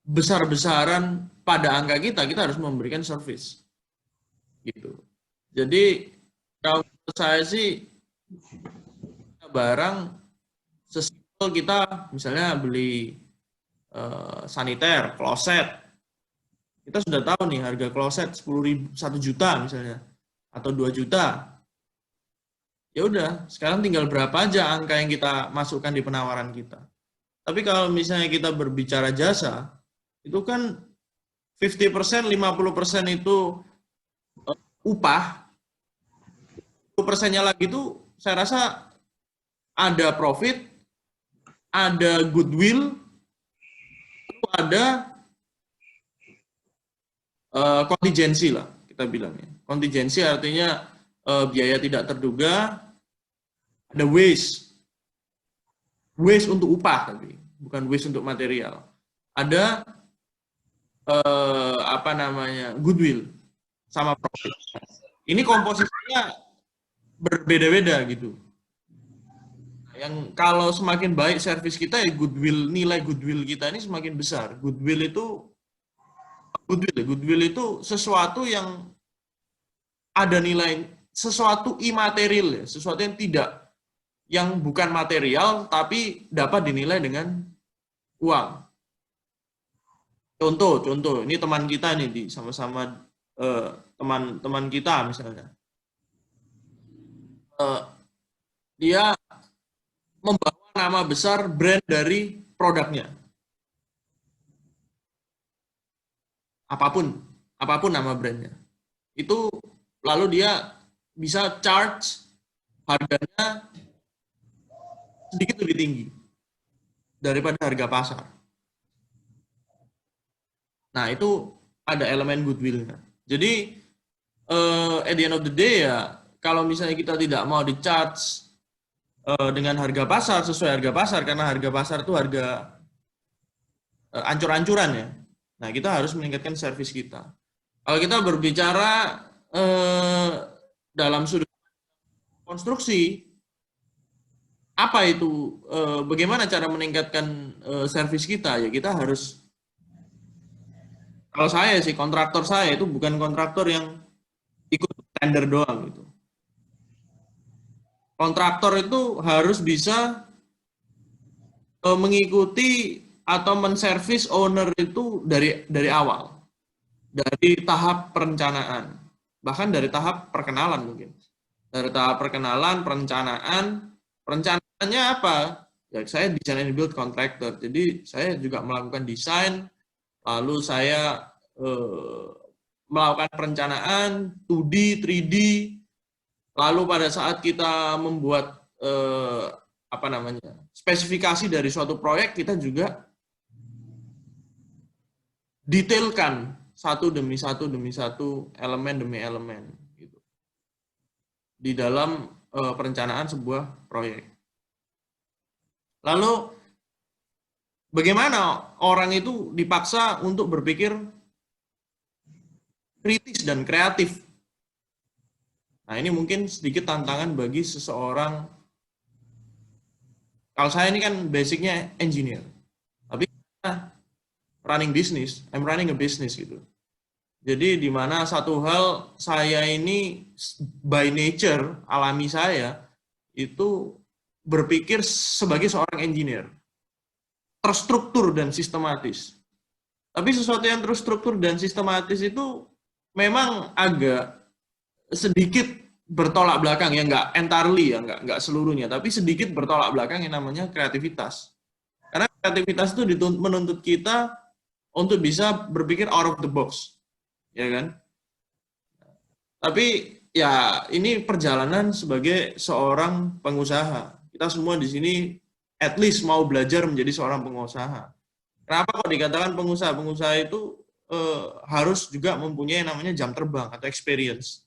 besar-besaran pada angka kita harus memberikan service gitu. Jadi kalau menurut saya sih barang sesimpel kita misalnya beli saniter, kloset, kita sudah tahu nih harga kloset 10.000, 1 juta misalnya atau 2 juta. Ya udah, sekarang tinggal berapa aja angka yang kita masukkan di penawaran kita. Tapi kalau misalnya kita berbicara jasa, itu kan 50%, 50% itu upah, 10%-nya lagi itu saya rasa ada profit, ada goodwill, ada kontingensi lah kita bilangnya. Kontingensi artinya biaya tidak terduga, ada waste untuk upah tapi bukan waste untuk material. Ada apa namanya goodwill sama profit. Ini komposisinya berbeda-beda gitu. Yang kalau semakin baik servis kita ya nilai goodwill kita ini semakin besar. Goodwill itu sesuatu yang ada nilai, sesuatu imaterial ya, sesuatu yang bukan material tapi dapat dinilai dengan uang. Contoh, ini teman kita nih sama-sama teman kita misalnya, dia membawa nama besar brand dari produknya, apapun nama brandnya, itu lalu dia bisa charge harganya sedikit lebih tinggi daripada harga pasar. Nah, itu ada elemen goodwill-nya. Jadi, at the end of the day ya, kalau misalnya kita tidak mau di-charge dengan harga pasar, sesuai harga pasar, karena harga pasar itu harga ancur-ancuran ya. Nah, kita harus meningkatkan servis kita. Kalau kita berbicara dalam sudut konstruksi, apa itu, bagaimana cara meningkatkan servis kita? Ya, kita harus, kalau saya sih, kontraktor saya itu bukan kontraktor yang ikut tender doang gitu. Kontraktor itu harus bisa mengikuti atau menservis owner itu dari awal, dari tahap perencanaan, bahkan dari tahap perkenalan mungkin. Dari tahap perkenalan, perencanaannya apa? Ya, saya design and build contractor, jadi saya juga melakukan desain, lalu saya melakukan perencanaan 2D, 3D, lalu pada saat kita membuat apa namanya spesifikasi dari suatu proyek, kita juga detailkan satu demi satu, elemen demi elemen gitu di dalam perencanaan sebuah proyek. Lalu bagaimana orang itu dipaksa untuk berpikir kritis dan kreatif. Nah, ini mungkin sedikit tantangan bagi seseorang. Kalau saya ini kan basicnya engineer, tapi running business, I'm running a business gitu. Jadi di mana satu hal, saya ini by nature, alami saya, itu berpikir sebagai seorang engineer. Terstruktur dan sistematis. Tapi sesuatu yang terstruktur dan sistematis itu memang agak sedikit bertolak belakang, ya nggak entirely ya, nggak seluruhnya, tapi sedikit bertolak belakang yang namanya kreativitas. Karena kreativitas itu menuntut kita untuk bisa berpikir out of the box, ya kan? Tapi ya ini perjalanan sebagai seorang pengusaha. Kita semua di sini at least mau belajar menjadi seorang pengusaha. Kenapa kok dikatakan pengusaha? Pengusaha itu harus juga mempunyai namanya jam terbang atau experience.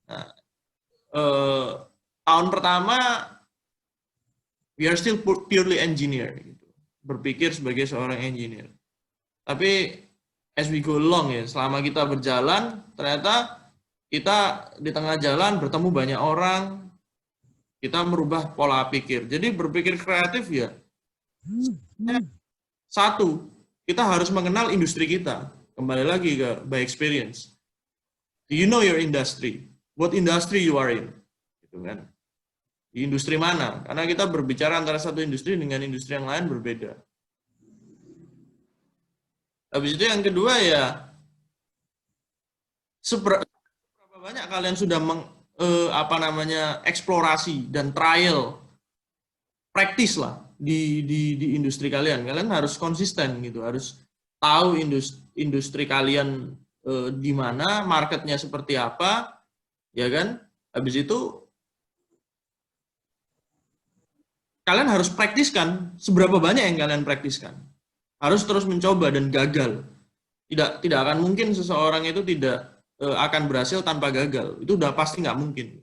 Nah, tahun pertama we are still purely engineer, gitu. Berpikir sebagai seorang engineer. Tapi as we go along ya, selama kita berjalan, ternyata kita di tengah jalan bertemu banyak orang, kita merubah pola pikir. Jadi berpikir kreatif ya, satu, kita harus mengenal industri kita. Kembali lagi ke by experience. Do you know your industry? What industry you are in? Gitu kan. Di industri mana? Karena kita berbicara antara satu industri dengan industri yang lain berbeda. Habis itu yang kedua ya, seberapa banyak kalian sudah eksplorasi dan trial, praktis lah di industri kalian. Kalian harus konsisten gitu, harus tahu industri kalian di mana, marketnya seperti apa, ya kan? Habis itu kalian harus praktiskan seberapa banyak yang kalian praktiskan. Harus terus mencoba dan gagal. Tidak akan mungkin seseorang itu tidak akan berhasil tanpa gagal. Itu udah pasti nggak mungkin.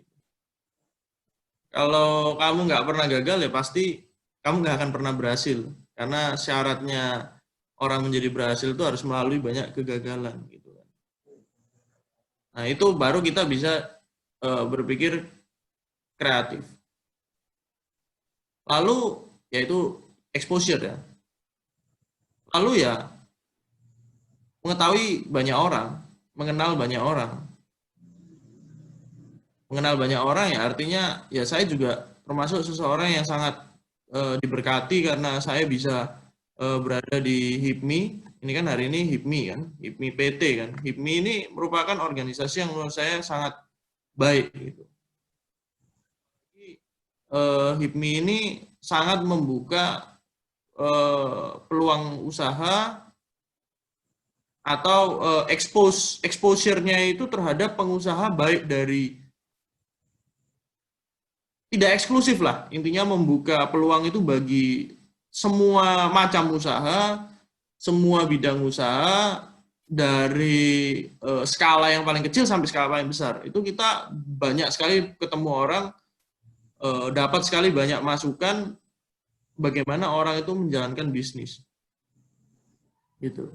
Kalau kamu nggak pernah gagal ya pasti kamu nggak akan pernah berhasil. Karena syaratnya orang menjadi berhasil itu harus melalui banyak kegagalan. Gitu. Nah itu baru kita bisa berpikir kreatif. Lalu yaitu exposure ya. Lalu ya mengetahui banyak orang, mengenal banyak orang. Mengenal banyak orang ya artinya ya saya juga termasuk seseorang yang sangat diberkati karena saya bisa berada di HIPMI. Ini kan hari ini HIPMI kan, HIPMI PT kan. HIPMI ini merupakan organisasi yang menurut saya sangat baik gitu. HIPMI ini sangat membuka peluang usaha atau exposure-nya itu terhadap pengusaha baik dari tidak eksklusif lah, intinya membuka peluang itu bagi semua macam usaha, semua bidang usaha dari skala yang paling kecil sampai skala paling besar. Itu kita banyak sekali ketemu orang, dapat sekali banyak masukan bagaimana orang itu menjalankan bisnis. Gitu.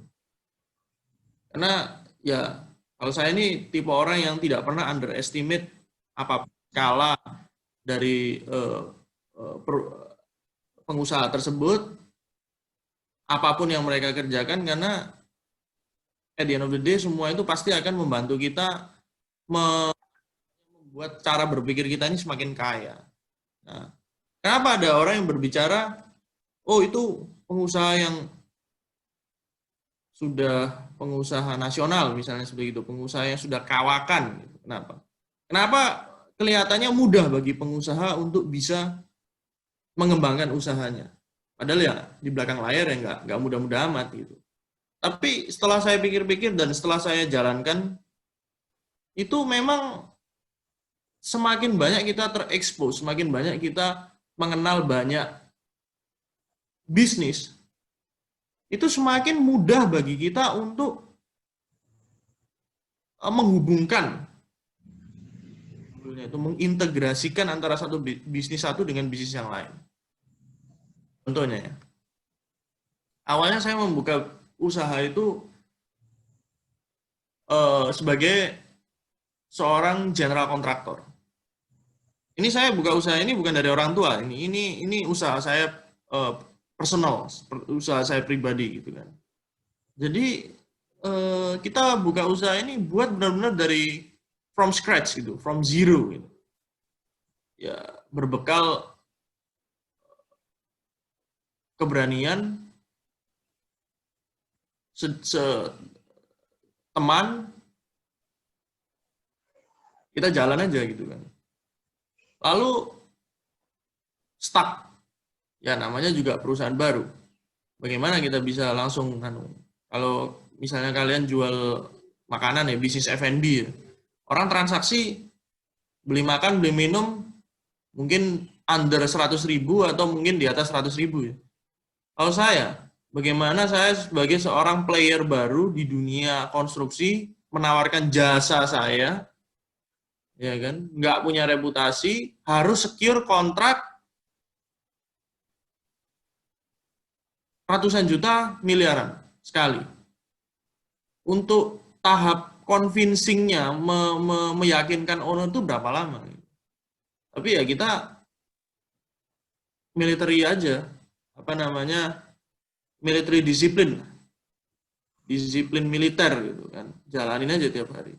Karena ya kalau saya ini tipe orang yang tidak pernah underestimate apa skala dari pengusaha tersebut, apapun yang mereka kerjakan, karena at the end of the day semua itu pasti akan membantu kita membuat cara berpikir kita ini semakin kaya. Nah, kenapa ada orang yang berbicara, oh itu pengusaha yang sudah pengusaha nasional misalnya seperti itu, pengusaha yang sudah kawakan. Kenapa? Kenapa kelihatannya mudah bagi pengusaha untuk bisa mengembangkan usahanya? Padahal ya di belakang layar ya nggak mudah-mudah amat gitu. Tapi setelah saya pikir-pikir dan setelah saya jalankan, itu memang semakin banyak kita terekspos, semakin banyak kita mengenal banyak bisnis, itu semakin mudah bagi kita untuk menghubungkan, itu mengintegrasikan antara satu bisnis satu dengan bisnis yang lain. Contohnya ya, awalnya saya membuka usaha itu sebagai seorang general kontraktor. Ini saya buka usaha ini bukan dari orang tua, ini usaha saya personal, usaha saya pribadi gitu kan. Jadi kita buka usaha ini buat benar-benar dari from scratch gitu, from zero gitu. Ya berbekal keberanian, teman, kita jalan aja gitu kan. Lalu stuck, ya namanya juga perusahaan baru. Bagaimana kita bisa langsung, kalau misalnya kalian jual makanan ya, bisnis F&B ya, orang transaksi beli makan, beli minum, mungkin under 100.000 atau mungkin di atas 100.000 ya. Kalau saya, bagaimana saya sebagai seorang player baru di dunia konstruksi, menawarkan jasa saya, ya kan, nggak punya reputasi, harus secure kontrak ratusan juta, miliaran sekali. Untuk tahap convincing-nya, meyakinkan owner itu berapa lama? Tapi ya kita military aja, military disiplin. disiplin militer gitu kan, jalanin aja tiap hari.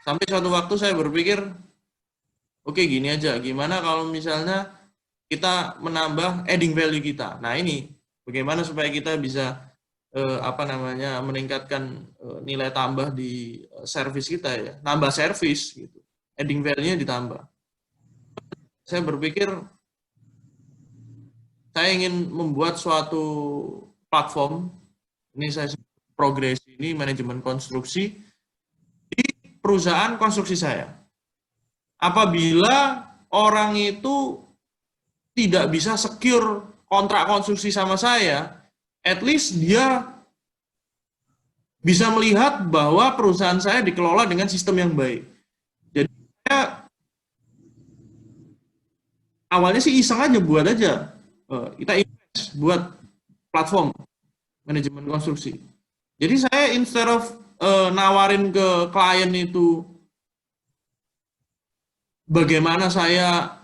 Sampai suatu waktu saya berpikir, oke gini aja, gimana kalau misalnya kita menambah adding value kita. Nah ini bagaimana supaya kita bisa meningkatkan nilai tambah di service kita ya, nambah service gitu, adding value-nya ditambah. Saya berpikir saya ingin membuat suatu platform, ini saya progresi ini manajemen konstruksi di perusahaan konstruksi saya. Apabila orang itu tidak bisa secure kontrak konstruksi sama saya, at least dia bisa melihat bahwa perusahaan saya dikelola dengan sistem yang baik. Jadi saya awalnya sih iseng aja buat aja. Kita invest buat platform manajemen konstruksi. Jadi saya instead of nawarin ke klien itu bagaimana saya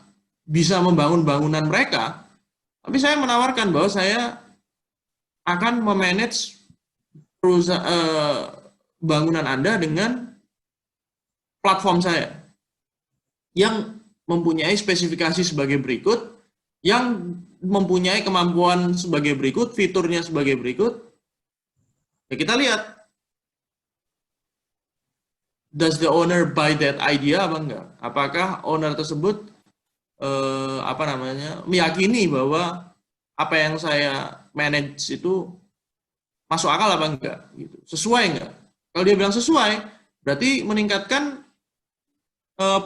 bisa membangun bangunan mereka, tapi saya menawarkan bahwa saya akan memanage bangunan Anda dengan platform saya yang mempunyai spesifikasi sebagai berikut, yang mempunyai kemampuan sebagai berikut, fiturnya sebagai berikut. Ya kita lihat, does the owner buy that idea apa enggak? Apakah owner tersebut meyakini bahwa apa yang saya manage itu masuk akal apa enggak? Gitu. Sesuai enggak? Kalau dia bilang sesuai, berarti meningkatkan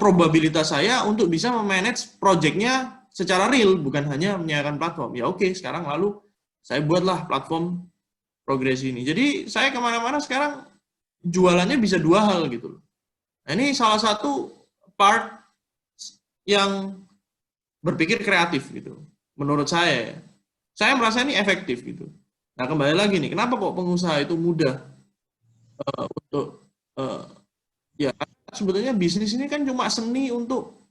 probabilitas saya untuk bisa memanage project-nya secara real, bukan hanya menyiapkan platform. Ya oke, sekarang lalu saya buatlah platform progresi ini. Jadi saya kemana-mana sekarang jualannya bisa dua hal gitu. Nah, ini salah satu part yang berpikir kreatif gitu. Menurut saya merasa ini efektif gitu. Nah kembali lagi nih, kenapa kok pengusaha itu mudah untuk ya sebetulnya bisnis ini kan cuma seni untuk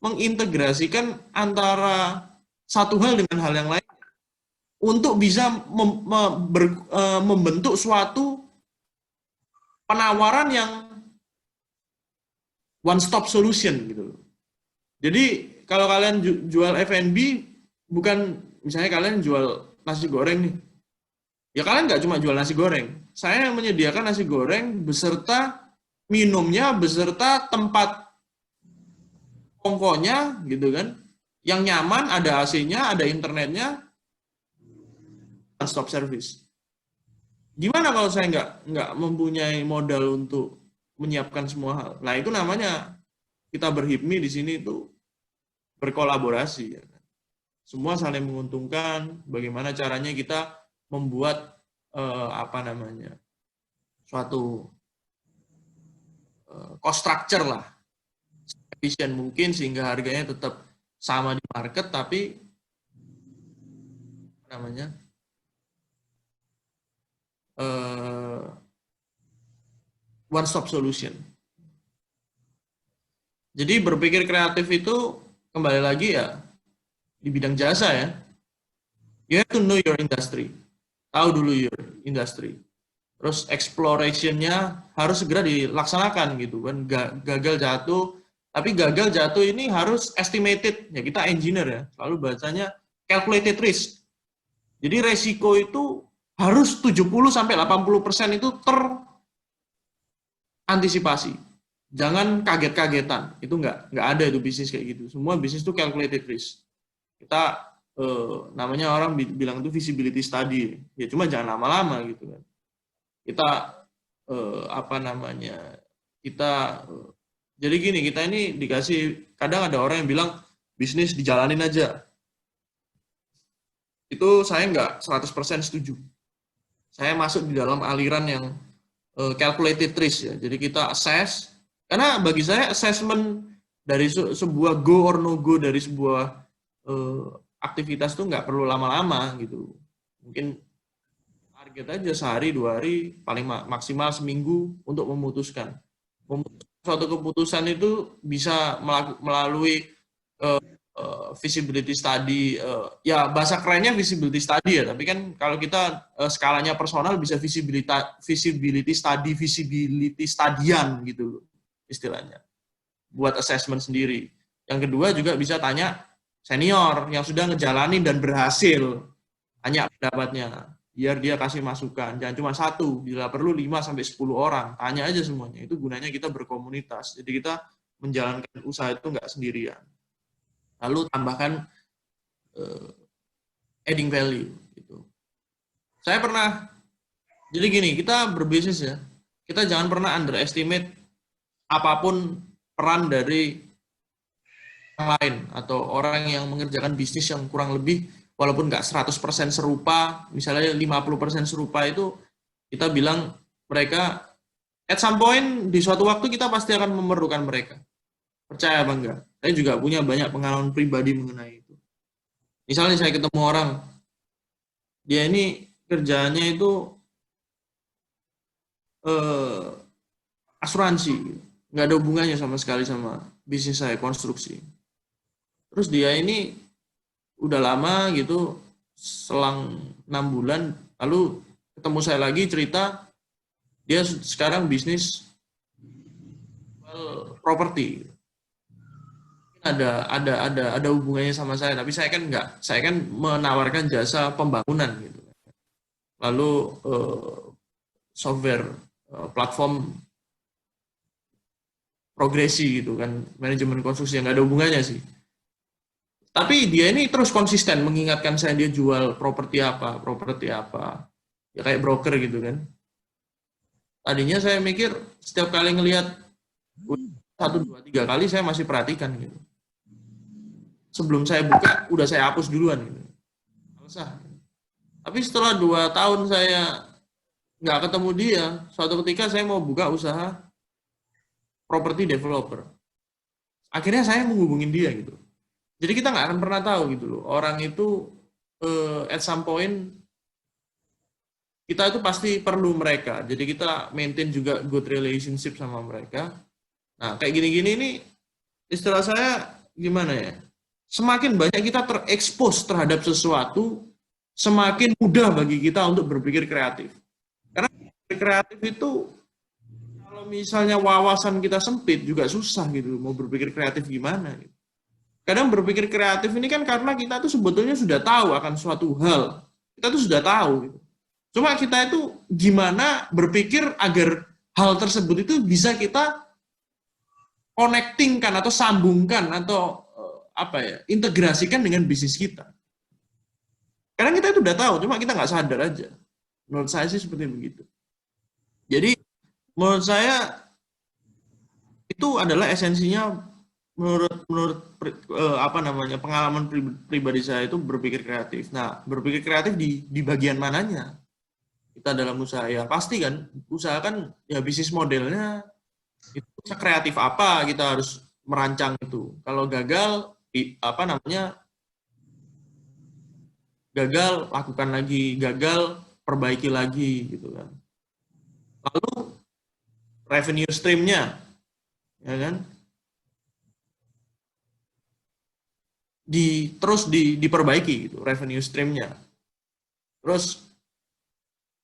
mengintegrasikan antara satu hal dengan hal yang lain untuk bisa membentuk suatu penawaran yang one stop solution gitu. Jadi kalau kalian jual F&B, bukan misalnya kalian jual nasi goreng nih, ya kalian nggak cuma jual nasi goreng. Saya menyediakan nasi goreng beserta minumnya, beserta tempat pokoknya gitu kan, yang nyaman, ada AC-nya, ada internetnya, one stop service. Gimana kalau saya nggak mempunyai modal untuk menyiapkan semua hal? Nah itu namanya kita berhipmi di sini itu berkolaborasi. Ya. Semua saling menguntungkan. Bagaimana caranya kita membuat suatu cost structure lah, efisien mungkin sehingga harganya tetap sama di market, tapi one stop solution. Jadi berpikir kreatif itu kembali lagi ya di bidang jasa ya. You have to know your industry. Tahu dulu your industry. Terus exploration-nya harus segera dilaksanakan gitu kan. Gagal jatuh, tapi gagal jatuh ini harus estimated. Ya kita engineer ya, selalu bahasanya calculated risk. Jadi resiko itu harus 70-80% itu terantisipasi. Jangan kaget-kagetan. Itu nggak ada itu bisnis kayak gitu. Semua bisnis itu calculated risk. Kita namanya orang bilang itu visibility study. Ya cuma jangan lama-lama gitu kan. Kita jadi gini, kita ini dikasih, kadang ada orang yang bilang bisnis dijalanin aja. Itu saya nggak 100% setuju. Saya masuk di dalam aliran yang calculated risk ya. Jadi kita assess, karena bagi saya assessment dari sebuah go or no go dari sebuah aktivitas itu nggak perlu lama-lama gitu. Mungkin target aja sehari, 2 hari, paling maksimal seminggu untuk memutuskan. Suatu keputusan itu bisa melalui Feasibility study, ya bahasa kerennya feasibility study ya, tapi kan kalau kita skalanya personal bisa feasibility studian gitu istilahnya, buat assessment sendiri. Yang kedua juga bisa tanya senior yang sudah ngejalanin dan berhasil, tanya pendapatnya, biar dia kasih masukan. Jangan cuma satu, bila perlu 5-10 orang, tanya aja semuanya. Itu gunanya kita berkomunitas, jadi kita menjalankan usaha itu nggak sendirian. Lalu tambahkan adding value gitu. Saya pernah, jadi gini, kita berbisnis ya, kita jangan pernah underestimate apapun peran dari orang lain atau orang yang mengerjakan bisnis yang kurang lebih walaupun nggak 100% serupa, misalnya 50% serupa, itu kita bilang mereka at some point di suatu waktu kita pasti akan memerlukan mereka. Percaya apa enggak? Saya juga punya banyak pengalaman pribadi mengenai itu. Misalnya saya ketemu orang, dia ini kerjaannya itu asuransi, nggak ada hubungannya sama sekali sama bisnis saya, konstruksi. Terus dia ini udah lama gitu, selang 6 bulan, lalu ketemu saya lagi cerita, dia sekarang bisnis properti. Ada hubungannya sama saya, tapi saya kan enggak, saya kan menawarkan jasa pembangunan gitu. Lalu software platform progresi gitu kan, manajemen konstruksi yang nggak ada hubungannya sih. Tapi dia ini terus konsisten mengingatkan saya dia jual properti apa, ya kayak broker gitu kan. Tadinya saya mikir setiap kali ngelihat 1, 2, 3 kali saya masih perhatikan gitu. Sebelum saya buka, udah saya hapus duluan gitu. Usah. Tapi setelah 2 tahun saya nggak ketemu dia, suatu ketika saya mau buka usaha property developer. Akhirnya saya menghubungin dia gitu. Jadi kita nggak akan pernah tahu gitu loh. Orang itu at some point kita itu pasti perlu mereka. Jadi kita maintain juga good relationship sama mereka. Nah, kayak gini-gini ini istilah saya gimana ya? Semakin banyak kita terekspos terhadap sesuatu, semakin mudah bagi kita untuk berpikir kreatif. Karena kreatif itu kalau misalnya wawasan kita sempit juga susah gitu, mau berpikir kreatif gimana gitu. Kadang berpikir kreatif ini kan karena kita tuh sebetulnya sudah tahu akan suatu hal. Kita tuh sudah tahu gitu. Cuma kita itu gimana berpikir agar hal tersebut itu bisa kita connectingkan atau sambungkan atau integrasikan dengan bisnis kita. Karena kita itu udah tahu, cuma kita nggak sadar aja. Menurut saya sih seperti begitu. Jadi menurut saya itu adalah esensinya menurut pengalaman pribadi saya itu berpikir kreatif. Nah, berpikir kreatif di bagian mananya? Kita dalam usaha ya pasti kan, usaha kan ya bisnis modelnya itu sekreatif apa kita harus merancang itu. Kalau gagal gagal lakukan lagi, gagal perbaiki lagi gitu kan. Lalu revenue stream-nya ya kan terus diperbaiki gitu, revenue stream-nya. Terus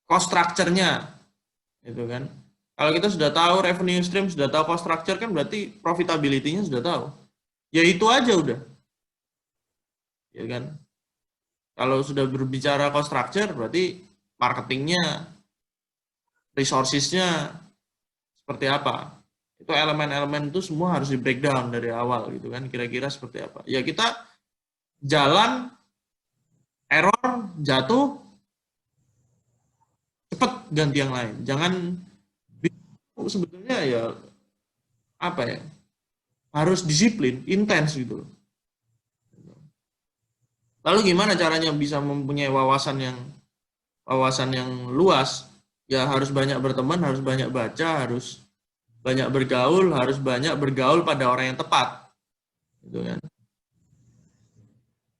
cost structure-nya gitu kan. Kalau kita sudah tahu revenue stream, sudah tahu cost structure kan berarti profitability-nya sudah tahu. Ya itu aja udah. Ya kan? Kalau sudah berbicara cost structure berarti marketingnya, resources-nya seperti apa. Itu elemen-elemen itu semua harus di breakdown dari awal gitu kan, kira-kira seperti apa. Ya kita jalan, error, jatuh, cepat ganti yang lain. Jangan sebetulnya ya harus disiplin, intens gitu. Lalu gimana caranya bisa mempunyai wawasan yang luas? Ya harus banyak berteman, harus banyak baca, harus banyak bergaul, harus banyak bergaul pada orang yang tepat. Gitu kan.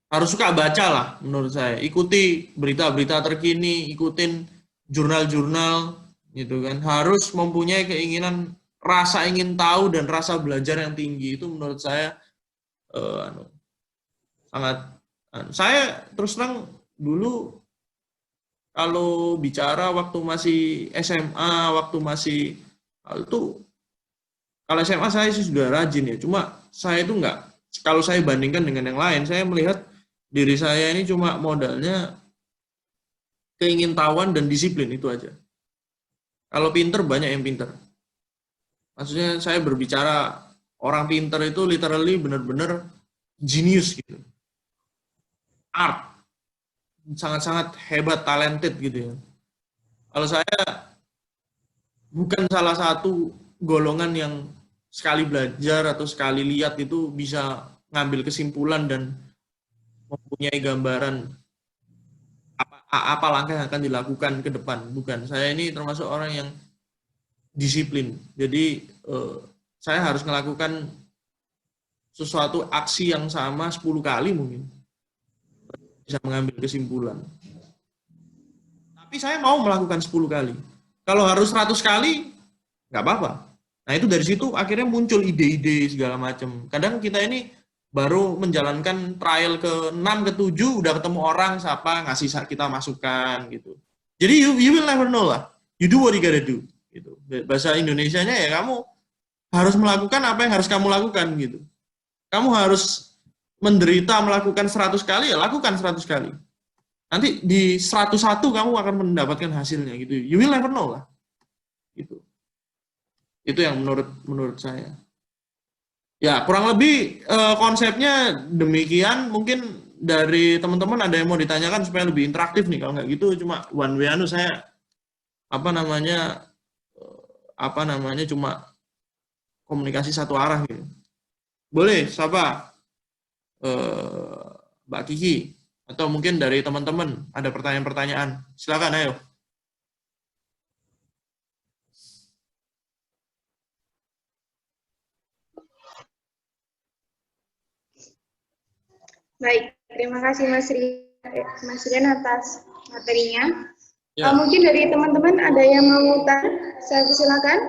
Harus suka baca lah menurut saya. Ikuti berita-berita terkini, ikutin jurnal-jurnal gitu kan. Harus mempunyai keinginan, rasa ingin tahu dan rasa belajar yang tinggi. Itu menurut saya sangat. Saya terus terang dulu kalau bicara waktu masih SMA, waktu masih itu, kalau SMA saya sih sudah rajin ya. Cuma saya itu enggak, kalau saya bandingkan dengan yang lain, saya melihat diri saya ini cuma modalnya keingintahuan dan disiplin itu aja. Kalau pinter banyak yang pinter. Maksudnya saya berbicara orang pinter itu literally benar-benar genius gitu. Art, sangat-sangat hebat, talented gitu ya. Kalau saya bukan salah satu golongan yang sekali belajar atau sekali lihat itu bisa ngambil kesimpulan dan mempunyai gambaran apa langkah yang akan dilakukan ke depan. Bukan, saya ini termasuk orang yang disiplin. Jadi saya harus melakukan sesuatu aksi yang sama 10 kali mungkin bisa mengambil kesimpulan. Tapi saya mau melakukan 10 kali. Kalau harus 100 kali, nggak apa-apa. Nah itu dari situ akhirnya muncul ide-ide segala macam. Kadang kita ini baru menjalankan trial ke-6, ke-7, udah ketemu orang, siapa, ngasih kita masukan gitu. Jadi you will never know lah. You do what you gotta do. Gitu. Bahasa Indonesianya ya kamu harus melakukan apa yang harus kamu lakukan gitu. Kamu harus menderita melakukan 100 kali, ya lakukan 100 kali. Nanti di 101 kamu akan mendapatkan hasilnya gitu. You will never know lah. Gitu. Itu yang menurut saya. Ya, kurang lebih konsepnya demikian. Mungkin dari teman-teman ada yang mau ditanyakan supaya lebih interaktif nih. Kalau nggak gitu cuma one way anu saya apa namanya cuma komunikasi satu arah gitu. Boleh, siapa? Mbak Kiki atau mungkin dari teman-teman ada pertanyaan-pertanyaan. Silakan ayo. Baik, terima kasih Mas Rian atas materinya. Ya. Mungkin dari teman-teman ada yang mau tanya, saya silakan.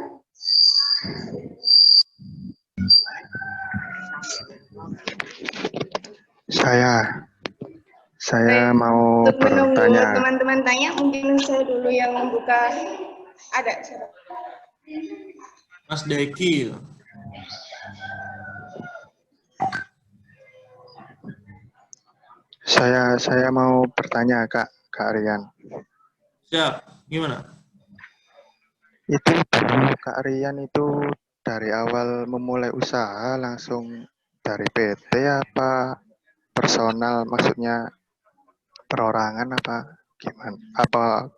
Saya mau untuk menunggu bertanya. Teman-teman tanya, mungkin saya dulu yang membuka. Ada. Mas Deki. Saya mau bertanya Kak Rian. Siap, gimana? Itu dulu Kak Rian itu dari awal memulai usaha langsung dari PT apa personal, maksudnya perorangan apa gimana? Apa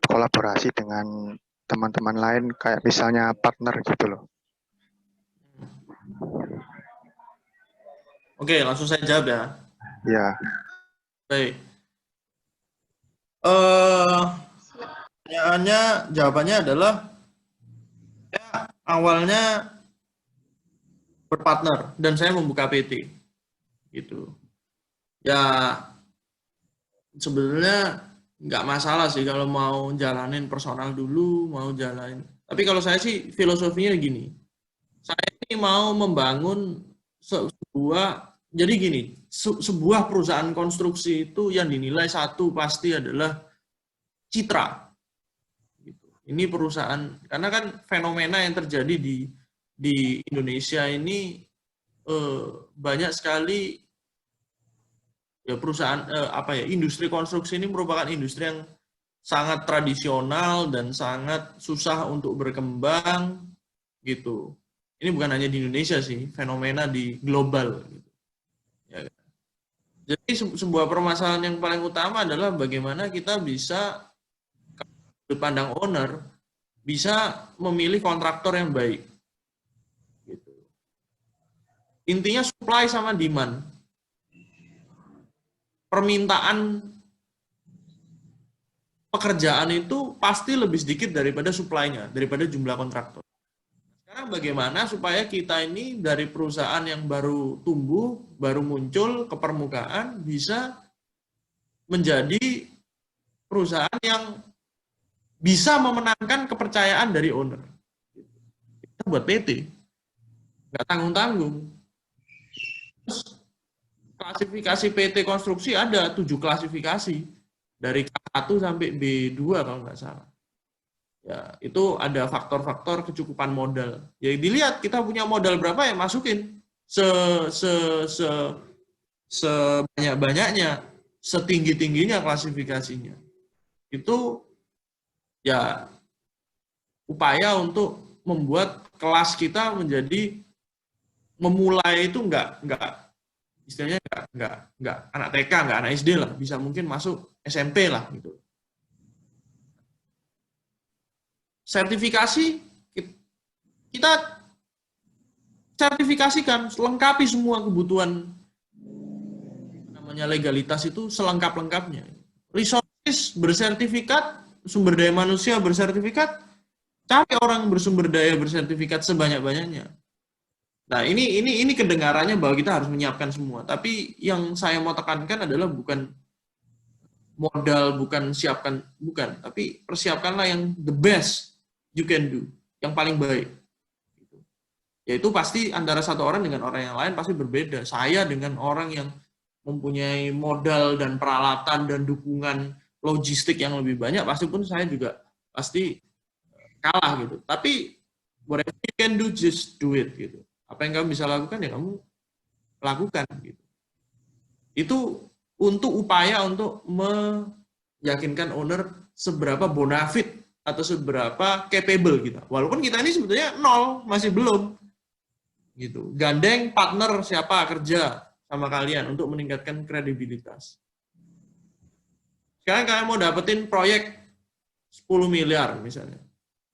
kolaborasi dengan teman-teman lain kayak misalnya partner gitu loh. Oke, langsung saya jawab ya. Ya. Baik. Jawabannya adalah ya, awalnya berpartner dan saya membuka PT gitu. Ya sebenarnya nggak masalah sih kalau mau jalanin personal dulu, mau jalanin. Tapi kalau saya sih filosofinya gini, saya ini mau membangun jadi gini, sebuah perusahaan konstruksi itu yang dinilai satu pasti adalah citra. Ini perusahaan, karena kan fenomena yang terjadi di Indonesia ini banyak sekali ya perusahaan industri konstruksi ini merupakan industri yang sangat tradisional dan sangat susah untuk berkembang gitu. Ini bukan hanya di Indonesia sih, fenomena di global. Gitu. Ya. Jadi sebuah permasalahan yang paling utama adalah bagaimana kita bisa pandang owner bisa memilih kontraktor yang baik. Gitu. Intinya supply sama demand. Permintaan pekerjaan itu pasti lebih sedikit daripada supply-nya, daripada jumlah kontraktor. Sekarang bagaimana supaya kita ini dari perusahaan yang baru tumbuh, baru muncul ke permukaan, bisa menjadi perusahaan yang bisa memenangkan kepercayaan dari owner. Kita buat PT, nggak tanggung-tanggung. klasifikasi PT konstruksi ada 7 klasifikasi dari K1 sampai B2 kalau nggak salah. Ya, itu ada faktor-faktor kecukupan modal. Ya dilihat kita punya modal berapa ya masukin se se se sebanyak-banyaknya, setinggi-tingginya klasifikasinya. Itu ya upaya untuk membuat kelas kita menjadi memulai itu enggak istilahnya enggak anak TK, enggak anak SD lah, bisa mungkin masuk SMP lah gitu. Sertifikasi kita sertifikasikan, lengkapi semua kebutuhan namanya legalitas itu selengkap-lengkapnya. Resources bersertifikat, sumber daya manusia bersertifikat, cari orang bersumber daya bersertifikat sebanyak-banyaknya. Nah, ini kedengarannya bahwa kita harus menyiapkan semua. Tapi yang saya mau tekankan adalah bukan modal, bukan siapkan, bukan. Tapi persiapkanlah yang the best you can do, yang paling baik. Yaitu pasti antara satu orang dengan orang yang lain pasti berbeda. Saya dengan orang yang mempunyai modal dan peralatan dan dukungan logistik yang lebih banyak, pasti pun saya juga pasti kalah gitu. Tapi whatever you can do, just do it gitu. Apa yang kamu bisa lakukan ya kamu lakukan gitu. Itu untuk upaya untuk meyakinkan owner seberapa bonafit atau seberapa capable kita. Walaupun kita ini sebetulnya nol, masih belum gitu. Gandeng partner siapa kerja sama kalian untuk meningkatkan kredibilitas. Sekarang kalian mau dapetin proyek 10 miliar misalnya.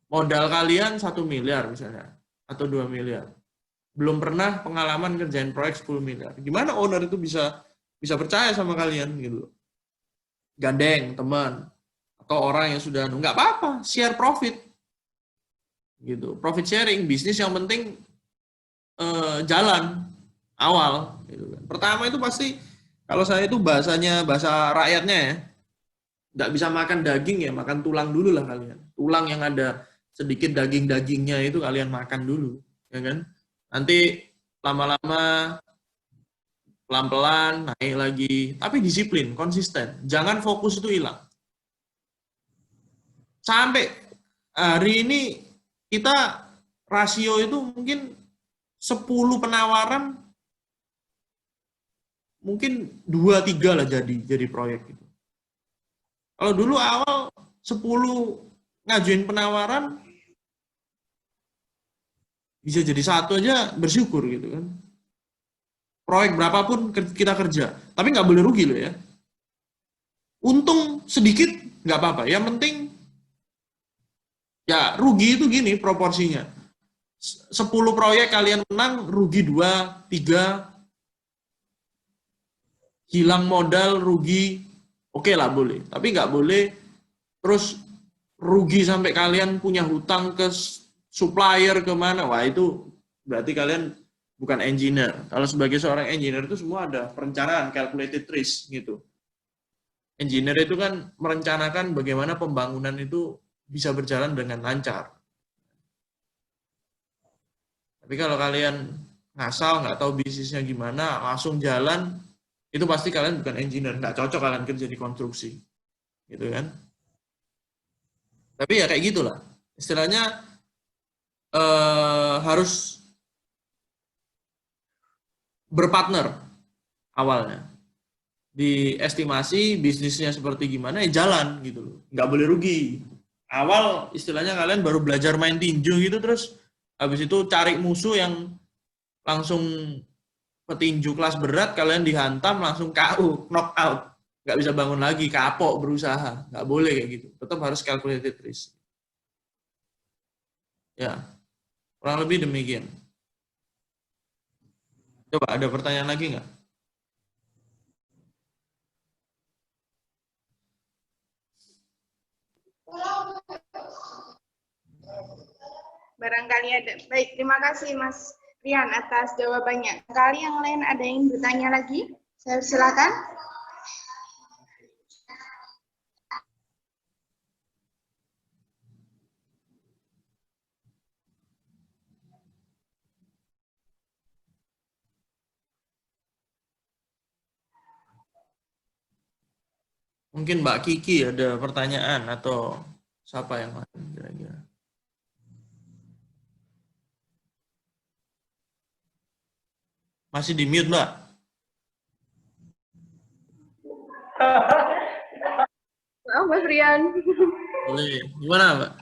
Modal kalian 1 miliar misalnya atau 2 miliar. Belum pernah pengalaman kerjain proyek 10 miliar. Gimana owner itu bisa percaya sama kalian gitu. Gandeng teman atau orang yang sudah nggak apa-apa, share profit. Gitu. Profit sharing, bisnis yang penting jalan awal gitu kan. Pertama itu pasti kalau saya itu bahasanya bahasa rakyatnya ya. Nggak bisa makan daging ya, makan tulang dulu lah kalian. Tulang yang ada sedikit daging-dagingnya itu kalian makan dulu, ya kan? Nanti lama-lama pelan-pelan naik lagi, tapi disiplin, konsisten. Jangan fokus itu hilang. Sampai hari ini kita rasio itu mungkin 10 penawaran mungkin 2-3 lah jadi proyek gitu. Kalau dulu awal 10 ngajuin penawaran bisa jadi 1 aja bersyukur gitu kan. Proyek berapapun kita kerja, tapi nggak boleh rugi loh ya. Untung sedikit nggak apa-apa, yang penting ya rugi itu gini proporsinya. 10 proyek kalian menang, rugi 2, 3, hilang modal, rugi, oke lah boleh. Tapi nggak boleh terus rugi sampai kalian punya hutang ke supplier kemana. Wah itu berarti kalian bukan engineer. Kalau sebagai seorang engineer itu semua ada perencanaan, calculated risk gitu. Engineer itu kan merencanakan bagaimana pembangunan itu bisa berjalan dengan lancar. Tapi kalau kalian ngasal, nggak tahu bisnisnya gimana, langsung jalan, itu pasti kalian bukan engineer, nggak cocok kalian kerja di konstruksi. Gitu kan. Tapi ya kayak gitulah. Istilahnya harus berpartner awalnya. Diestimasi bisnisnya seperti gimana ya jalan gitu loh. Nggak boleh rugi. Awal istilahnya kalian baru belajar main tinju gitu terus habis itu cari musuh yang langsung petinju kelas berat kalian dihantam langsung KO, knock out. Nggak bisa bangun lagi, kapok berusaha. Nggak boleh kayak gitu. Tetap harus calculated risk. Ya, kurang lebih demikian. Coba ada pertanyaan lagi nggak? Barangkali ada. Baik, terima kasih Mas Rian atas jawabannya. Kali yang lain ada yang bertanya lagi? Saya silakan. Mungkin Mbak Kiki ada pertanyaan atau siapa yang lain kira-kira? Masih di mute, Mbak? Maaf, Mas Rian. Boleh. Gimana, Mbak?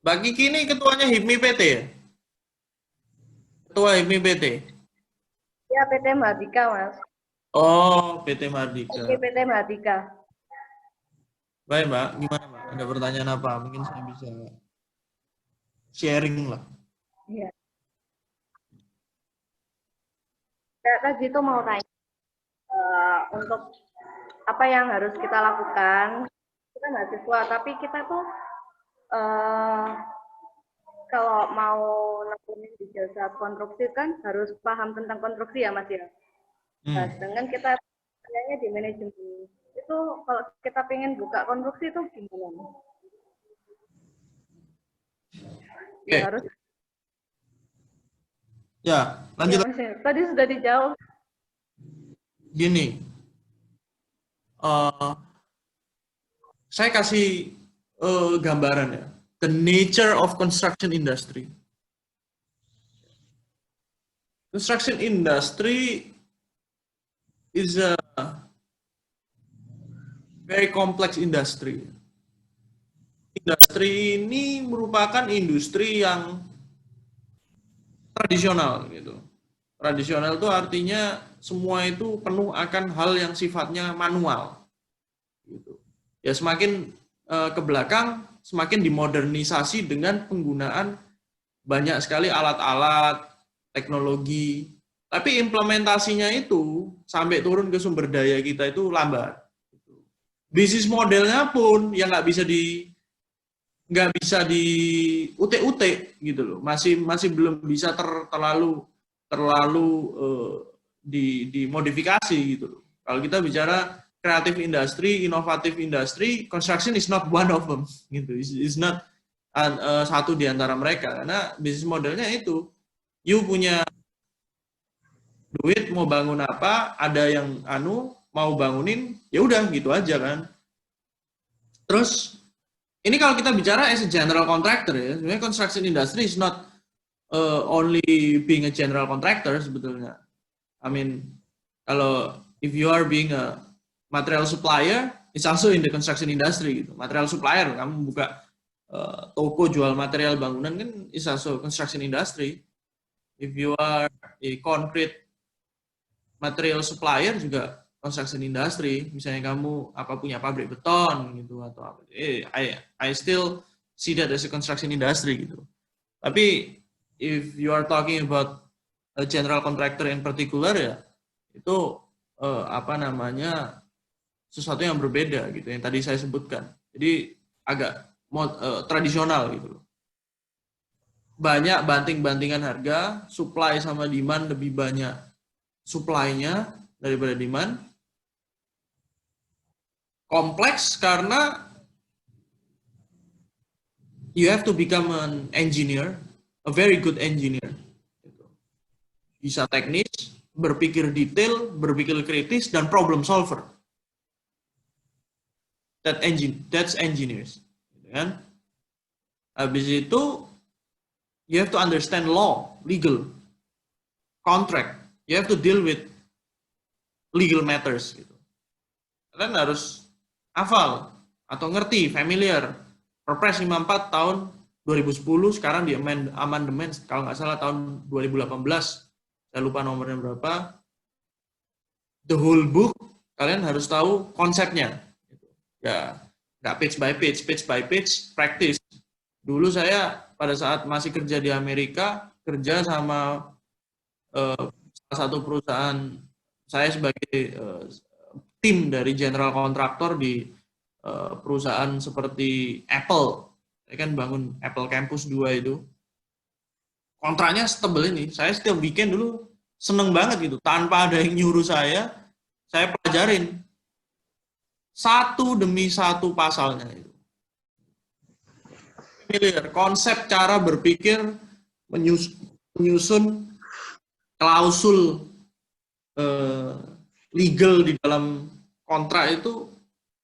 Mbak Kiki ini ketuanya HIPMI PT ya? Ketua HIPMI PT? Ya, PT Mahardika, Mas. Oh, PT Mardika. Oke, PT Mahardika. Baik, Mbak. Gimana, Mbak? Ada pertanyaan apa? Mungkin saya bisa sharing lah. Iya. Ya, tadi itu mau tanya, untuk apa yang harus kita lakukan. Kita mahasiswa, tapi kita tuh kalau mau nekunin di jasa konstruksi kan harus paham tentang konstruksi ya, Mas ya. Nah, sedangkan kita kayaknya di manajemen itu kalau kita pengen buka konstruksi itu gimana? Oke. Harus. Ya, lanjut. Ya, Mas, ya. Tadi sudah dijawab. Gini, saya kasih gambaran ya. The nature of construction industry. Construction industry is a very complex industry. Industri ini merupakan industri yang tradisional gitu. Tradisional itu artinya semua itu penuh akan hal yang sifatnya manual. Gitu. Ya semakin ke belakang semakin dimodernisasi dengan penggunaan banyak sekali alat-alat, teknologi. Tapi implementasinya itu sampai turun ke sumber daya kita itu lambat. Bisnis modelnya pun yang nggak bisa di utek-utek gitu loh, masih belum bisa terlalu dimodifikasi gitu loh. Kalau kita bicara creative industry, innovative industry, construction is not one of them gitu, is not satu di antara mereka, karena bisnis modelnya itu you punya duit mau bangun apa, ada yang mau bangunin ya udah gitu aja kan. Terus ini kalau kita bicara as a general contractor ya, sebenarnya construction industry is not only being a general contractor sebetulnya. I mean, kalau if you are being a material supplier, it's also in the construction industry gitu. Material supplier, kamu buka toko jual material bangunan kan is also construction industry. If you are a concrete material supplier juga construction industry, misalnya kamu punya pabrik beton gitu atau apa, I still see that as a construction industry gitu. Tapi if you are talking about a general contractor in particular ya itu sesuatu yang berbeda gitu yang tadi saya sebutkan. Jadi agak tradisional gitu loh. Banyak banting-bantingan harga, supply sama demand lebih banyak supply-nya daripada demand. Kompleks karena you have to become an engineer, a very good engineer. Bisa teknis, berpikir detail, berpikir kritis, dan problem solver. That's engineers. Kan? Habis itu, you have to understand law, legal, contract. You have to deal with legal matters. Gitu. Kalian harus hafal atau ngerti, familiar. Perpres 54 tahun 2010, sekarang di amandemen, kalau nggak salah tahun 2018. Saya lupa nomornya berapa. The whole book, kalian harus tahu konsepnya. Ya, nggak page by page, practice. Dulu saya pada saat masih kerja di Amerika, kerja sama salah satu perusahaan, saya sebagai tim dari general kontraktor di perusahaan seperti Apple. Saya kan bangun Apple Campus 2 itu. Kontraknya setebel ini. Saya setiap weekend dulu seneng banget gitu. Tanpa ada yang nyuruh saya pelajarin. Satu demi satu pasalnya itu. Familiar. Konsep cara berpikir, menyusun klausul legal di dalam kontrak itu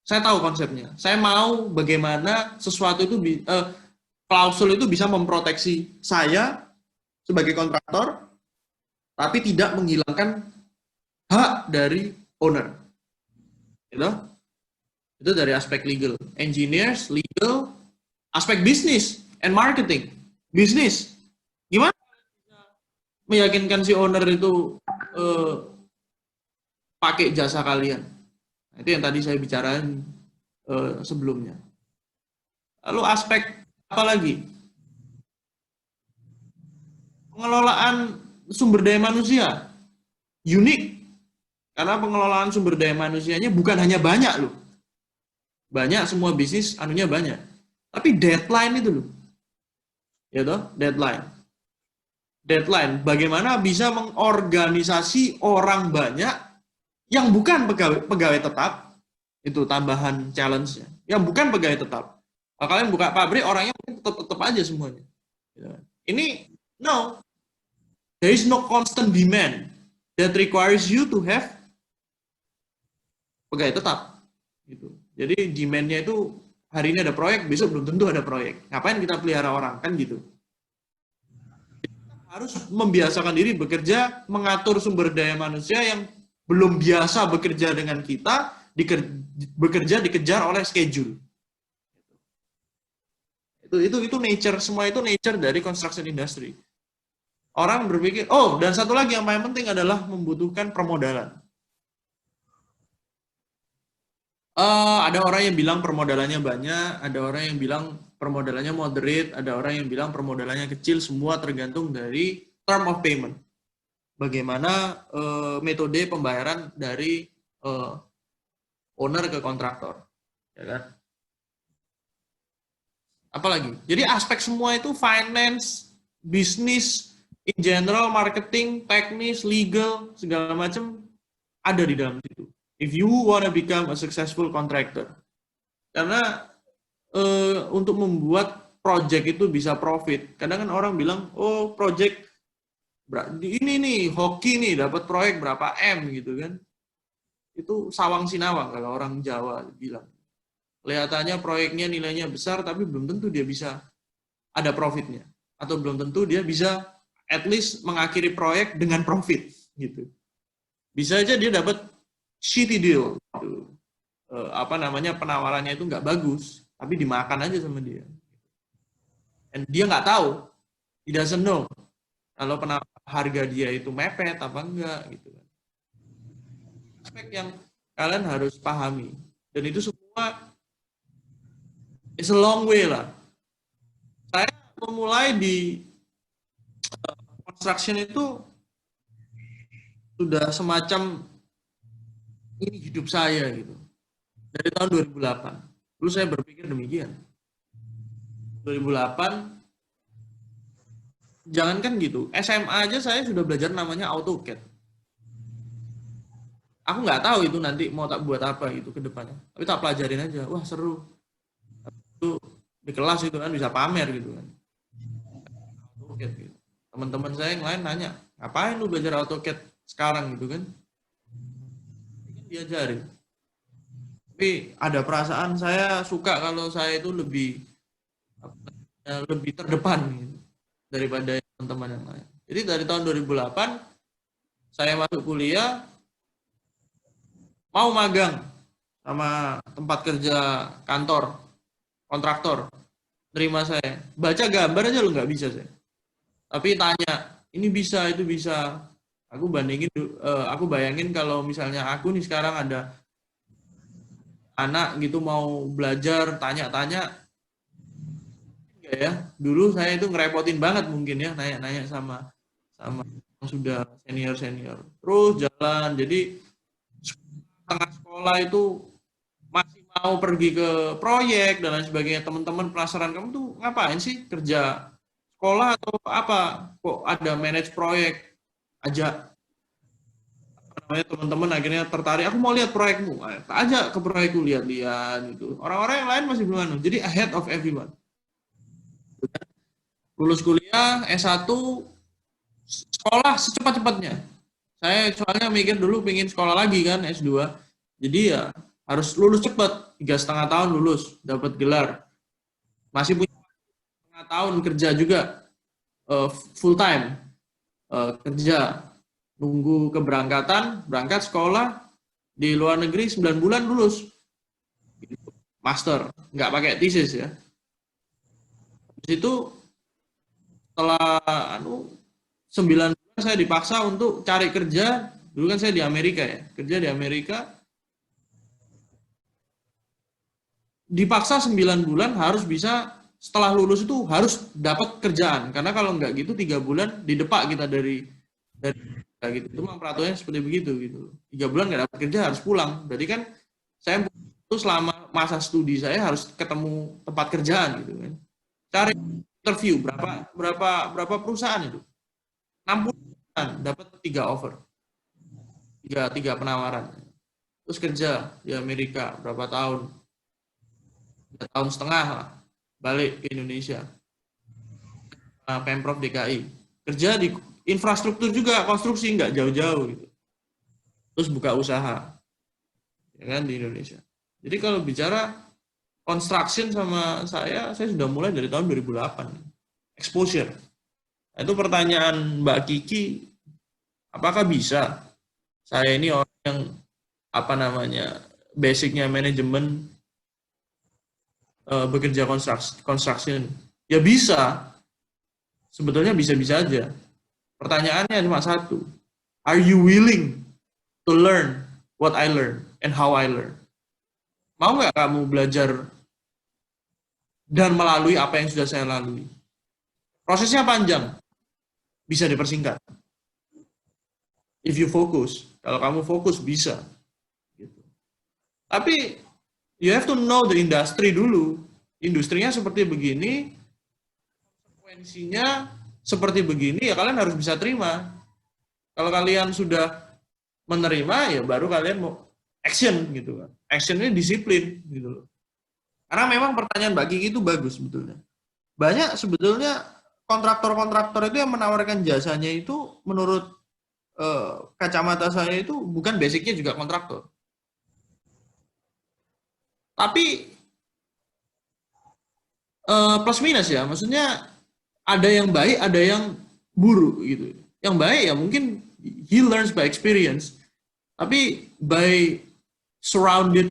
Saya tahu konsepnya. Saya mau bagaimana sesuatu itu klausul itu bisa memproteksi saya sebagai kontraktor, tapi tidak menghilangkan hak dari owner. Gitu? Itu dari aspek legal. Engineers, legal, aspek bisnis and marketing. Bisnis. Gimana meyakinkan si owner itu pakai jasa kalian? Itu yang tadi saya bicarain sebelumnya. Lalu aspek apa lagi? Pengelolaan sumber daya manusia. Unik. Karena pengelolaan sumber daya manusianya bukan hanya banyak loh. Banyak, semua bisnis anunya banyak. Tapi deadline itu loh. Ya toh, deadline. Deadline, bagaimana bisa mengorganisasi orang banyak yang bukan pegawai tetap, itu tambahan challenge-nya. Yang bukan pegawai tetap. Kalau kalian buka pabrik, orangnya tetap aja semuanya. Ini, no. There is no constant demand that requires you to have pegawai tetap. Gitu. Jadi demand-nya itu, hari ini ada proyek, besok belum tentu ada proyek. Ngapain kita pelihara orang? Kan gitu. Kita harus membiasakan diri bekerja, mengatur sumber daya manusia yang belum biasa bekerja dengan kita, bekerja dikejar oleh schedule. Itu nature, semua itu nature dari construction industry. Orang berpikir, oh, dan satu lagi yang paling penting adalah membutuhkan permodalan. Ada orang yang bilang permodalannya banyak, ada orang yang bilang permodalannya moderate, ada orang yang bilang permodalannya kecil, semua tergantung dari term of payment. Bagaimana metode pembayaran dari owner ke kontraktor, ya kan? Apalagi, jadi aspek semua itu finance, bisnis, in general, marketing, teknis, legal, segala macam ada di dalam situ. If you wanna become a successful contractor, karena untuk membuat project itu bisa profit, kadang kan orang bilang, oh project ini nih hoki nih dapat proyek berapa M gitu kan, itu sawang sinawang kalau orang Jawa bilang. Kelihatannya proyeknya nilainya besar tapi belum tentu dia bisa ada profitnya, atau belum tentu dia bisa at least mengakhiri proyek dengan profit gitu. Bisa aja dia dapat shitty deal gitu. Penawarannya itu nggak bagus tapi dimakan aja sama dia, dan dia nggak tahu, he doesn't know kalau harga dia itu mepet apa enggak gitu kan. Aspek yang kalian harus pahami, dan itu semua it's a long way lah. Saya memulai di construction itu sudah semacam ini hidup saya gitu. Dari tahun 2008. Dulu saya berpikir demikian. 2008 jangankan gitu, SMA aja saya sudah belajar namanya AutoCAD. Aku nggak tahu itu nanti mau tak buat apa gitu ke depannya. Tapi tak pelajarin aja. Wah, seru. Itu di kelas itu kan bisa pamer gitu kan. AutoCAD gitu. Teman-teman saya yang lain nanya, ngapain lu belajar AutoCAD sekarang gitu kan? Diajarin. Tapi ada perasaan saya suka kalau saya itu lebih terdepan gitu, daripada teman-teman yang lain. Jadi dari tahun 2008 saya masuk kuliah, mau magang sama tempat kerja kantor kontraktor, terima saya. Baca gambar aja lo nggak bisa saya. Tapi tanya, ini bisa, itu bisa. Aku bayangin kalau misalnya aku nih sekarang ada anak gitu mau belajar, tanya-tanya, enggak ya. Dulu saya itu ngerepotin banget mungkin ya, nanya-nanya sama yang sudah senior. Terus jalan, jadi tengah sekolah itu masih mau pergi ke proyek dan lain sebagainya. Teman-teman penasaran, kamu tuh ngapain sih, kerja sekolah atau apa? Kok ada manage proyek? Ajak teman-teman akhirnya tertarik, aku mau lihat proyekmu, ajak ke proyekku, lihat-lihat gitu. Orang-orang yang lain masih belum, jadi ahead of everyone. Lulus kuliah S1, sekolah secepat-cepatnya. Saya soalnya mikir dulu pengen sekolah lagi kan S2, jadi ya harus lulus cepat, 3,5 tahun lulus, dapat gelar. Masih punya 5 tahun kerja juga, full time, kerja, nunggu keberangkatan, berangkat sekolah, di luar negeri 9 bulan lulus. Master, nggak pakai thesis ya. Di situ setelah 9 bulan saya dipaksa untuk cari kerja. Dulu kan saya di Amerika ya, kerja di Amerika. Dipaksa 9 bulan harus bisa, setelah lulus itu harus dapat kerjaan. Karena kalau nggak gitu 3 bulan didepak kita dari gitu. Itu memang peraturannya seperti begitu gitu. 3 bulan nggak dapat kerja harus pulang. Berarti kan saya itu selama masa studi saya harus ketemu tempat kerjaan gitu kan. Cari interview berapa perusahaan itu. 60 perusahaan dapat 3 offer. 3 penawaran. Terus kerja di Amerika berapa tahun? 3,5 tahun lah, balik ke Indonesia. Pemprov DKI. Kerja di infrastruktur juga, konstruksi, nggak jauh-jauh gitu. Terus buka usaha. Ya kan, di Indonesia. Jadi kalau bicara construction sama saya sudah mulai dari tahun 2008. Exposure. Nah, itu pertanyaan Mbak Kiki, apakah bisa? Saya ini orang yang basicnya manajemen, bekerja construction. Ya bisa. Sebetulnya bisa-bisa aja. Pertanyaannya cuma satu. Are you willing to learn what I learn and how I learn? Mau nggak kamu belajar dan melalui apa yang sudah saya lalui? Prosesnya panjang. Bisa dipersingkat. If you focus. Kalau kamu fokus, bisa. Gitu. Tapi you have to know the industry dulu. Industrinya seperti begini, konsekuensinya seperti begini, ya kalian harus bisa terima. Kalau kalian sudah menerima, ya baru kalian mau action gitu kan. Actionnya disiplin gitu loh. Karena memang pertanyaan Mbak Kiki itu bagus sebetulnya. Banyak sebetulnya kontraktor-kontraktor itu yang menawarkan jasanya itu menurut kacamata saya itu bukan basicnya juga kontraktor. Tapi plus minus ya, maksudnya ada yang baik, ada yang buruk gitu. Yang baik ya mungkin he learns by experience, tapi by surrounded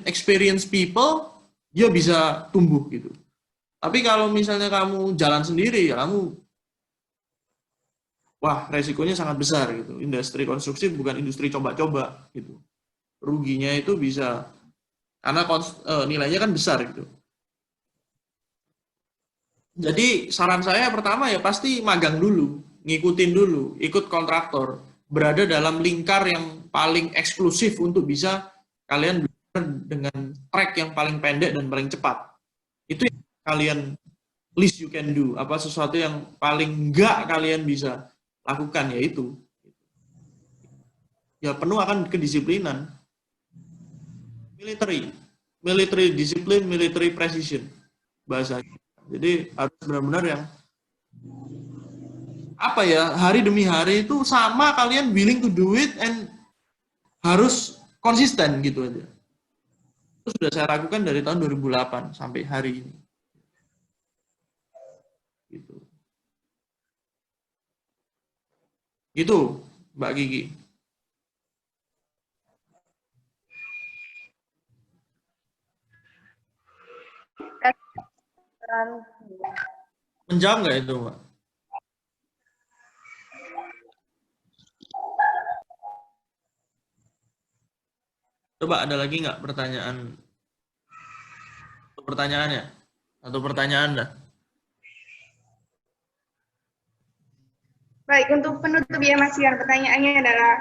experience people, dia bisa tumbuh gitu. Tapi kalau misalnya kamu jalan sendiri, ya kamu, wah resikonya sangat besar gitu. Industri konstruksi bukan industri coba-coba gitu. Ruginya itu bisa karena nilainya kan besar gitu. Jadi saran saya pertama ya pasti magang dulu, ngikutin dulu, ikut kontraktor, berada dalam lingkar yang paling eksklusif untuk bisa kalian belajar dengan track yang paling pendek dan paling cepat. Itu yang kalian least you can do, sesuatu yang paling enggak kalian bisa lakukan, yaitu ya penuh akan kedisiplinan. Military discipline, military precision bahasanya. Jadi harus benar-benar yang hari demi hari itu sama, kalian willing to do it and harus konsisten gitu aja. Itu sudah saya lakukan dari tahun 2008 sampai hari ini. Gitu, Mbak Kiki. Menjawab nggak itu, Mbak? Coba ada lagi nggak pertanyaannya? Atau pertanyaan Anda? Baik, untuk penutup ya Mas Ian, pertanyaannya adalah,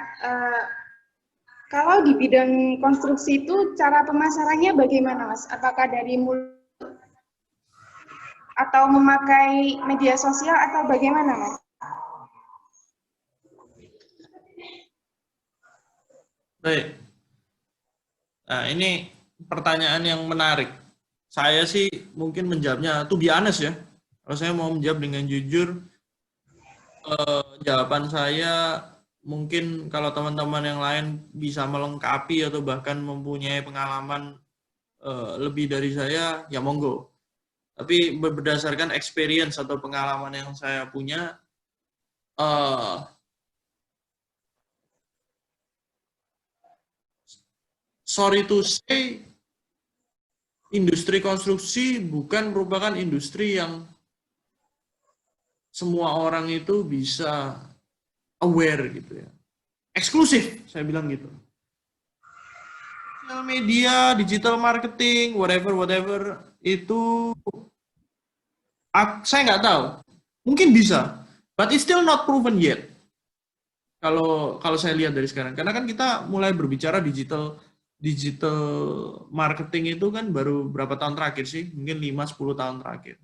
kalau di bidang konstruksi itu cara pemasarannya bagaimana Mas? Apakah dari mulut atau memakai media sosial atau bagaimana Mas? Baik. Nah, ini pertanyaan yang menarik. Saya sih mungkin menjawabnya, to be honest ya. Kalau saya mau menjawab dengan jujur, jawaban saya mungkin kalau teman-teman yang lain bisa melengkapi atau bahkan mempunyai pengalaman lebih dari saya, ya monggo. Tapi berdasarkan experience atau pengalaman yang saya punya, sorry to say, industri konstruksi bukan merupakan industri yang semua orang itu bisa aware gitu ya. Eksklusif, saya bilang gitu. Sosial media, digital marketing, whatever, itu saya nggak tahu. Mungkin bisa, but it's still not proven yet. Kalau saya lihat dari sekarang, karena kan kita mulai berbicara digital marketing itu kan baru berapa tahun terakhir sih? Mungkin 5-10 tahun terakhir.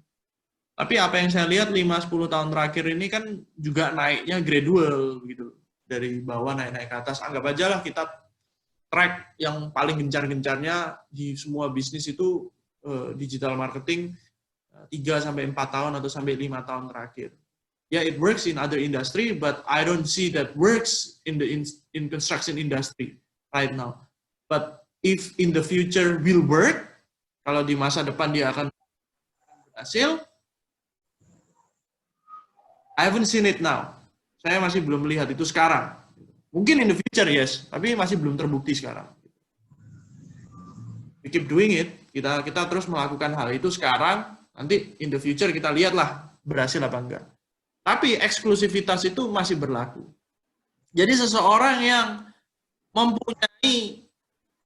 Tapi apa yang saya lihat 5-10 tahun terakhir ini kan juga naiknya gradual gitu. Dari bawah naik ke atas. Anggap aja lah kita track yang paling gencar-gencarnya di semua bisnis itu digital marketing 3-4 tahun atau sampai 5 tahun terakhir. Ya, it works in other industry, but I don't see that works in the in construction industry right now. But if in the future will work, kalau di masa depan dia akan berhasil, I haven't seen it now. Saya masih belum melihat itu sekarang. Mungkin in the future, yes, tapi masih belum terbukti sekarang. We keep doing it, kita terus melakukan hal itu sekarang, nanti in the future kita lihatlah berhasil apa enggak. Tapi eksklusivitas itu masih berlaku. Jadi seseorang yang mempunyai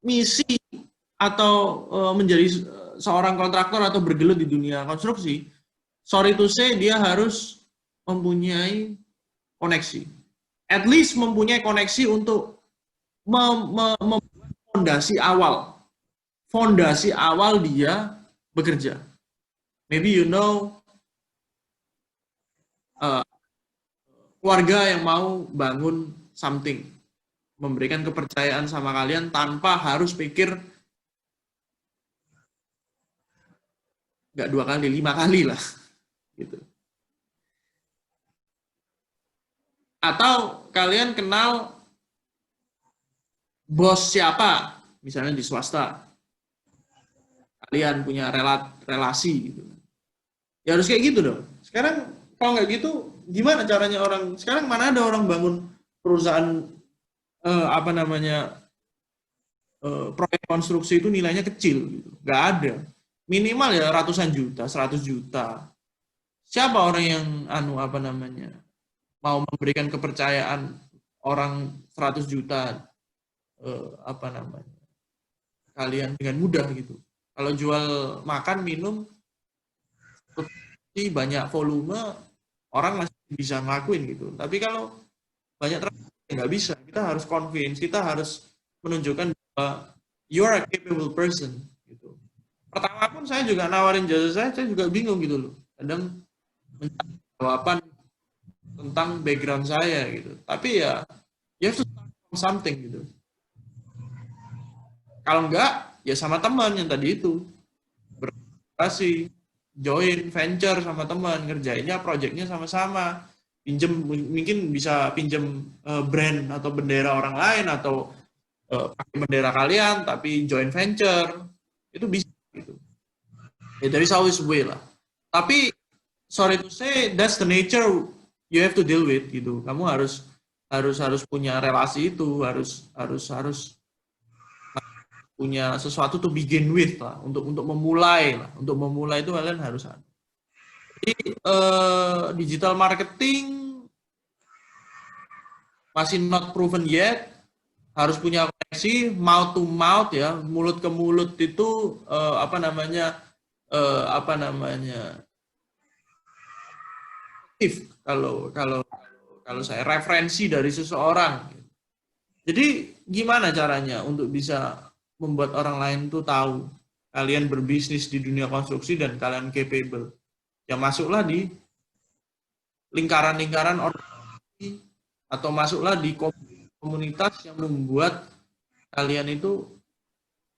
misi atau menjadi seorang kontraktor atau bergelut di dunia konstruksi, sorry to say, dia harus mempunyai koneksi. At least mempunyai koneksi untuk membuat fondasi awal. Fondasi awal dia bekerja. Maybe you know, keluarga yang mau bangun something, memberikan kepercayaan sama kalian tanpa harus pikir nggak 2 kali, 5 kali lah, gitu. Atau kalian kenal bos siapa, misalnya di swasta, kalian punya relasi, gitu. Ya harus kayak gitu dong. Sekarang kalau nggak gitu, gimana caranya orang, sekarang mana ada orang bangun perusahaan, proyek konstruksi itu nilainya kecil, gitu. Nggak ada. Minimal ya ratusan juta, 100 juta. Siapa orang yang mau memberikan kepercayaan orang 100 juta, kalian dengan mudah gitu. Kalau jual makan, minum, banyak volume, orang masih bisa ngelakuin gitu. Tapi kalau banyak transaksi nggak bisa. Kita harus convince, kita harus menunjukkan bahwa you are a capable person gitu. Pertama pun saya juga nawarin jasa saya juga bingung gitu loh. Kadang mencari jawaban tentang background saya gitu. Tapi ya you have to start from something gitu. Kalau enggak, ya sama teman yang tadi itu. Berkolaborasi, join venture sama teman, ngerjainnya projectnya sama-sama. Pinjem, mungkin bisa pinjem brand atau bendera orang lain, atau pakai bendera kalian tapi join venture, itu bisa gitu. Ya, there is always way lah. Tapi sorry to say, that's the nature you have to deal with gitu. Kamu harus punya relasi itu, harus punya sesuatu to begin with lah, untuk memulai lah. Untuk memulai itu kalian harus ada. Jadi digital marketing masih not proven yet, harus punya koneksi, mouth to mouth ya, mulut ke mulut itu kalau saya referensi dari seseorang. Jadi gimana caranya untuk bisa membuat orang lain tuh tahu kalian berbisnis di dunia konstruksi dan kalian capable? Ya masuklah di lingkaran-lingkaran organisasi atau masuklah di komunitas yang membuat kalian itu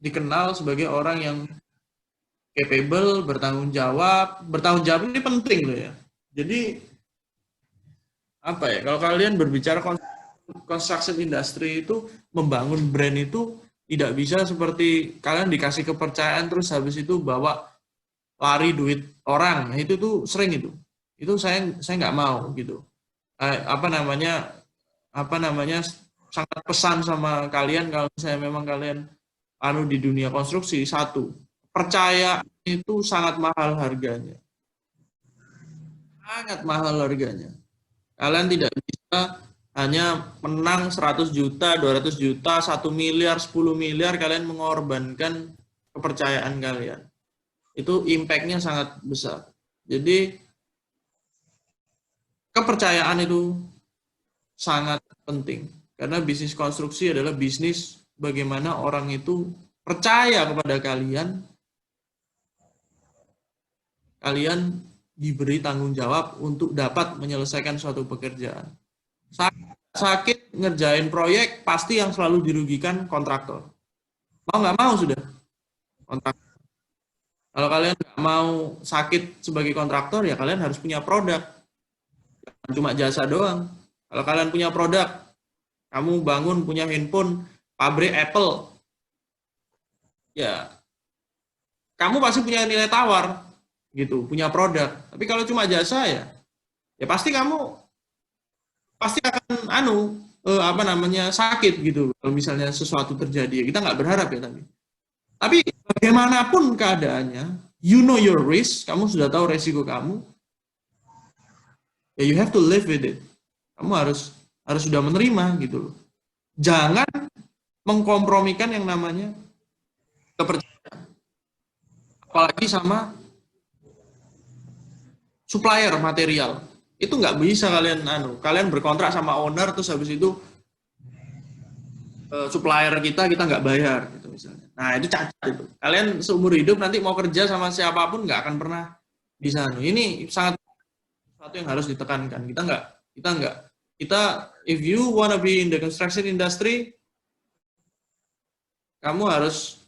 dikenal sebagai orang yang capable, bertanggung jawab. Bertanggung jawab ini penting loh ya. Jadi apa ya, kalau kalian berbicara konstruksi construction industry itu membangun brand itu tidak bisa seperti kalian dikasih kepercayaan terus habis itu bawa lari duit orang. Nah, itu tuh sering itu. Itu saya nggak mau gitu. Apa namanya sangat pesan sama kalian kalau saya memang kalian di dunia konstruksi, satu, percaya itu sangat mahal harganya. Sangat mahal harganya. Kalian tidak bisa hanya menang 100 juta, 200 juta, 1 miliar, 10 miliar, kalian mengorbankan kepercayaan kalian. Itu impact-nya sangat besar. Jadi, kepercayaan itu sangat penting. Karena bisnis konstruksi adalah bisnis bagaimana orang itu percaya kepada kalian. Kalian diberi tanggung jawab untuk dapat menyelesaikan suatu pekerjaan. Sakit ngerjain proyek, pasti yang selalu dirugikan kontraktor. Mau nggak mau sudah kontraktor. Kalau kalian nggak mau sakit sebagai kontraktor, ya kalian harus punya produk. Jangan cuma jasa doang. Kalau kalian punya produk, kamu bangun punya handphone pabrik Apple, ya kamu pasti punya nilai tawar, gitu, punya produk. Tapi kalau cuma jasa ya pasti kamu pasti akan sakit gitu. Kalau misalnya sesuatu terjadi, kita nggak berharap ya tapi bagaimanapun keadaannya, you know your risk, kamu sudah tahu resiko kamu, ya you have to live with it. Kamu harus sudah menerima gitu loh. Jangan mengkompromikan yang namanya kepercayaan. Apalagi sama supplier material. Itu nggak bisa kalian berkontrak sama owner terus habis itu supplier kita nggak bayar gitu misalnya. Nah, itu cacat itu. Kalian seumur hidup nanti mau kerja sama siapapun nggak akan pernah bisa. Ini sangat sesuatu yang harus ditekankan. Kita if you wanna be in the construction industry, kamu harus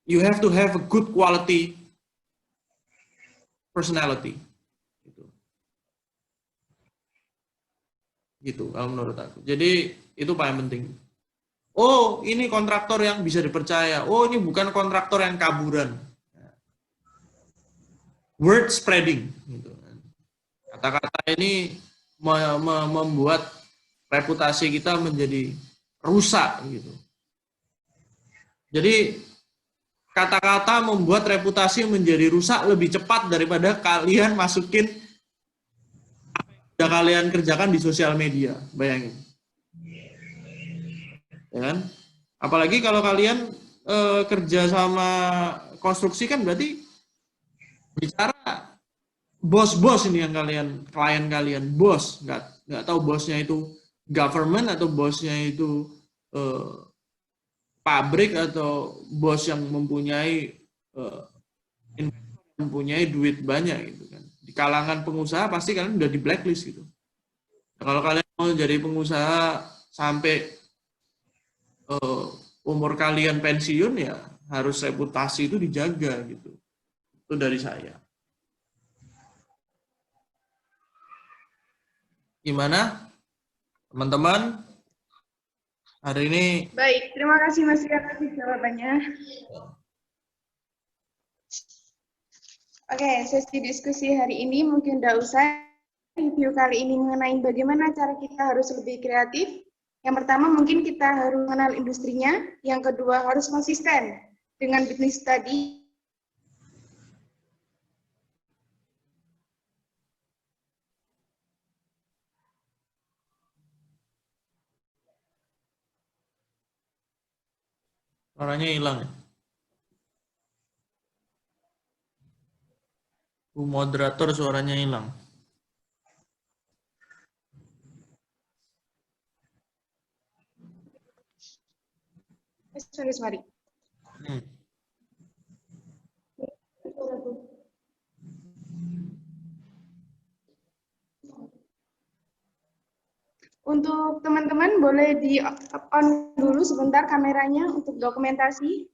you have to have a good quality personality. Gitu kalau menurut aku. Jadi itu paling penting. Oh, ini kontraktor yang bisa dipercaya. Oh, ini bukan kontraktor yang kaburan. Word spreading. Gitu. Kata-kata ini membuat reputasi kita menjadi rusak. Gitu. Jadi kata-kata membuat reputasi menjadi rusak lebih cepat daripada kalian masukin yang kalian kerjakan di sosial media, bayangin. Ya kan? Apalagi kalau kalian kerja sama konstruksi kan berarti bicara bos-bos ini yang klien kalian, bos, nggak tahu bosnya itu government atau bosnya itu pabrik atau bos yang mempunyai duit banyak gitu kan. Di kalangan pengusaha pasti kalian udah di blacklist gitu. Nah, kalau kalian mau jadi pengusaha sampai umur kalian pensiun ya harus reputasi itu dijaga gitu. Itu dari saya. Gimana teman-teman? Hari ini. Baik, terima kasih Mas Rian atas jawabannya. Oke, sesi diskusi hari ini mungkin udah usai. Review kali ini mengenai bagaimana cara kita harus lebih kreatif. Yang pertama mungkin kita harus mengenal industrinya. Yang kedua harus konsisten dengan bisnis tadi. Suaranya hilang ya? Bu moderator suaranya hilang. Sorry. Untuk teman-teman boleh di-on dulu sebentar kameranya untuk dokumentasi.